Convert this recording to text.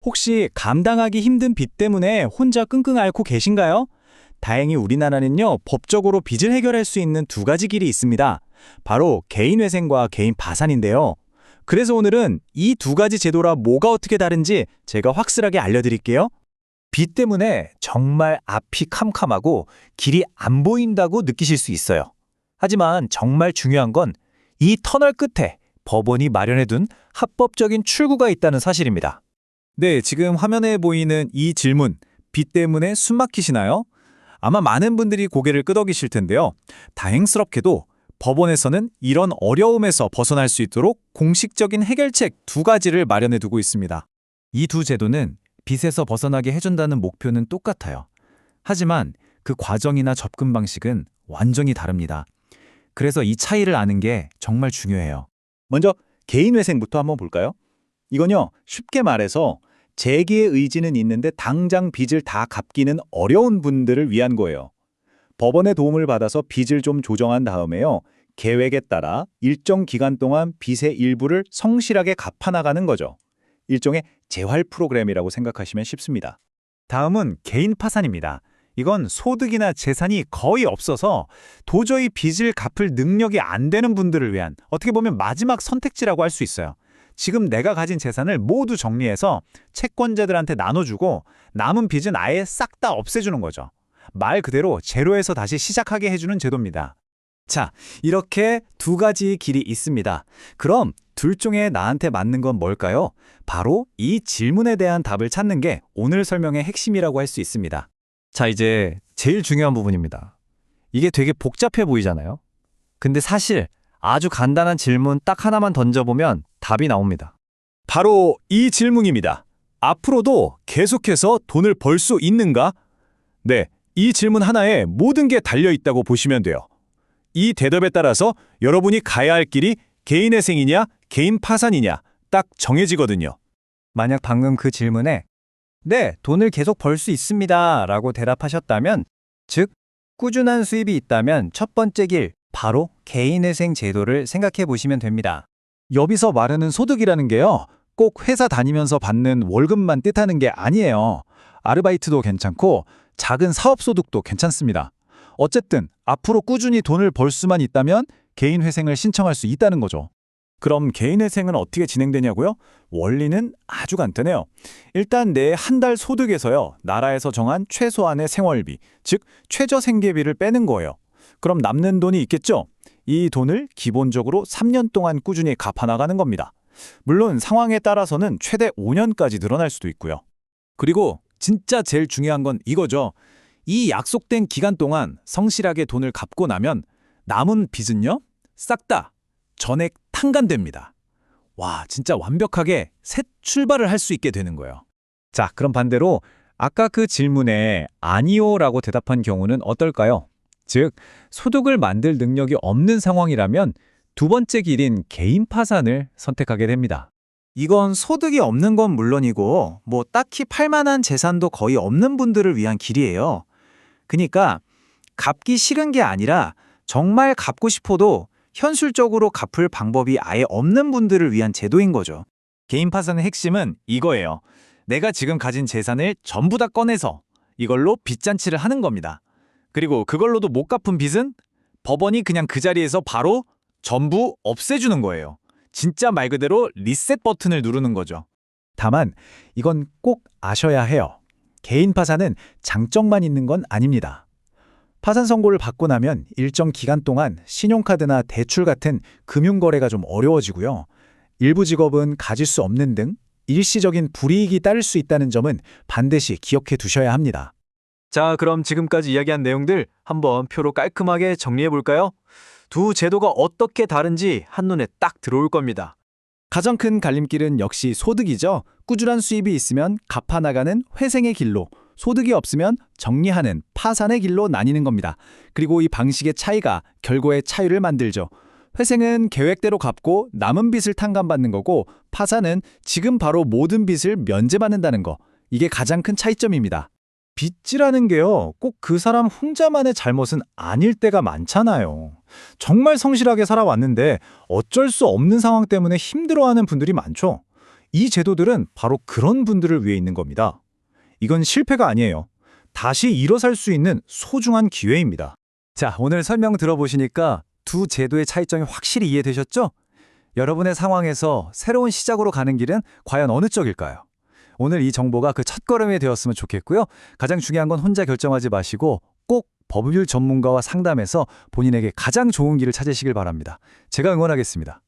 혹시 감당하기 힘든 빚 때문에 혼자 끙끙 앓고 계신가요? 다행히 우리나라는요, 법적으로 빚을 해결할 수 있는 두 가지 길이 있습니다. 바로 개인회생과 개인 파산인데요. 그래서 오늘은 이 두 가지 제도라 뭐가 어떻게 다른지 제가 확실하게 알려드릴게요. 빚 때문에 정말 앞이 캄캄하고 길이 안 보인다고 느끼실 수 있어요. 하지만 정말 중요한 건 이 터널 끝에 법원이 마련해둔 합법적인 출구가 있다는 사실입니다. 네, 지금 화면에 보이는 이 질문, 빚 때문에 숨 막히시나요? 아마 많은 분들이 고개를 끄덕이실 텐데요. 다행스럽게도 법원에서는 이런 어려움에서 벗어날 수 있도록 공식적인 해결책 두 가지를 마련해 두고 있습니다. 이 두 제도는 빚에서 벗어나게 해준다는 목표는 똑같아요. 하지만 그 과정이나 접근 방식은 완전히 다릅니다. 그래서 이 차이를 아는 게 정말 중요해요. 먼저 개인회생부터 한번 볼까요? 이건요, 쉽게 말해서 재기의 의지는 있는데 당장 빚을 다 갚기는 어려운 분들을 위한 거예요. 법원의 도움을 받아서 빚을 좀 조정한 다음에요, 계획에 따라 일정 기간 동안 빚의 일부를 성실하게 갚아나가는 거죠. 일종의 재활 프로그램이라고 생각하시면 쉽습니다. 다음은 개인 파산입니다. 이건 소득이나 재산이 거의 없어서 도저히 빚을 갚을 능력이 안 되는 분들을 위한 어떻게 보면 마지막 선택지라고 할 수 있어요. 지금 내가 가진 재산을 모두 정리해서 채권자들한테 나눠주고 남은 빚은 아예 싹 다 없애주는 거죠. 말 그대로 제로에서 다시 시작하게 해주는 제도입니다. 자, 이렇게 두 가지 길이 있습니다. 그럼 둘 중에 나한테 맞는 건 뭘까요? 바로 이 질문에 대한 답을 찾는 게 오늘 설명의 핵심이라고 할 수 있습니다. 자, 이제 제일 중요한 부분입니다. 이게 되게 복잡해 보이잖아요. 근데 사실 아주 간단한 질문 딱 하나만 던져보면 답이 나옵니다. 바로 이 질문입니다. 앞으로도 계속해서 돈을 벌 수 있는가? 네, 이 질문 하나에 모든 게 달려있다고 보시면 돼요. 이 대답에 따라서 여러분이 가야 할 길이 개인회생이냐, 개인 파산이냐 딱 정해지거든요. 만약 방금 그 질문에 네, 돈을 계속 벌 수 있습니다 라고 대답하셨다면, 즉 꾸준한 수입이 있다면 첫 번째 길, 바로 개인회생 제도를 생각해 보시면 됩니다. 여기서 말하는 소득이라는 게요, 꼭 회사 다니면서 받는 월급만 뜻하는 게 아니에요. 아르바이트도 괜찮고 작은 사업소득도 괜찮습니다. 어쨌든 앞으로 꾸준히 돈을 벌 수만 있다면 개인회생을 신청할 수 있다는 거죠. 그럼 개인회생은 어떻게 진행되냐고요? 원리는 아주 간단해요. 일단 내 한 달 소득에서요, 나라에서 정한 최소한의 생활비, 즉 최저생계비를 빼는 거예요. 그럼 남는 돈이 있겠죠? 이 돈을 기본적으로 3년 동안 꾸준히 갚아나가는 겁니다. 물론 상황에 따라서는 최대 5년까지 늘어날 수도 있고요. 그리고 진짜 제일 중요한 건 이거죠. 이 약속된 기간 동안 성실하게 돈을 갚고 나면 남은 빚은요, 싹 다 전액 탕감됩니다. 와, 진짜 완벽하게 새 출발을 할 수 있게 되는 거예요. 자, 그럼 반대로 아까 그 질문에 아니요라고 대답한 경우는 어떨까요? 즉, 소득을 만들 능력이 없는 상황이라면 두 번째 길인 개인 파산을 선택하게 됩니다. 이건 소득이 없는 건 물론이고 뭐 딱히 팔 만한 재산도 거의 없는 분들을 위한 길이에요. 그러니까 갚기 싫은 게 아니라 정말 갚고 싶어도 현실적으로 갚을 방법이 아예 없는 분들을 위한 제도인 거죠. 개인 파산의 핵심은 이거예요. 내가 지금 가진 재산을 전부 다 꺼내서 이걸로 빚잔치를 하는 겁니다. 그리고 그걸로도 못 갚은 빚은 법원이 그냥 그 자리에서 바로 전부 없애주는 거예요. 진짜 말 그대로 리셋 버튼을 누르는 거죠. 다만 이건 꼭 아셔야 해요. 개인 파산은 장점만 있는 건 아닙니다. 파산 선고를 받고 나면 일정 기간 동안 신용카드나 대출 같은 금융거래가 좀 어려워지고요. 일부 직업은 가질 수 없는 등 일시적인 불이익이 따를 수 있다는 점은 반드시 기억해 두셔야 합니다. 자, 그럼 지금까지 이야기한 내용들 한번 표로 깔끔하게 정리해 볼까요? 두 제도가 어떻게 다른지 한눈에 딱 들어올 겁니다. 가장 큰 갈림길은 역시 소득이죠. 꾸준한 수입이 있으면 갚아나가는 회생의 길로, 소득이 없으면 정리하는 파산의 길로 나뉘는 겁니다. 그리고 이 방식의 차이가 결과의 차이를 만들죠. 회생은 계획대로 갚고 남은 빚을 탕감받는 거고, 파산은 지금 바로 모든 빚을 면제받는다는 거. 이게 가장 큰 차이점입니다. 빚이라는 게요, 꼭 그 사람 혼자만의 잘못은 아닐 때가 많잖아요. 정말 성실하게 살아왔는데 어쩔 수 없는 상황 때문에 힘들어하는 분들이 많죠. 이 제도들은 바로 그런 분들을 위해 있는 겁니다. 이건 실패가 아니에요. 다시 일어설 수 있는 소중한 기회입니다. 자, 오늘 설명 들어보시니까 두 제도의 차이점이 확실히 이해되셨죠? 여러분의 상황에서 새로운 시작으로 가는 길은 과연 어느 쪽일까요? 오늘 이 정보가 그 첫걸음이 되었으면 좋겠고요. 가장 중요한 건 혼자 결정하지 마시고 꼭 법률 전문가와 상담해서 본인에게 가장 좋은 길을 찾으시길 바랍니다. 제가 응원하겠습니다.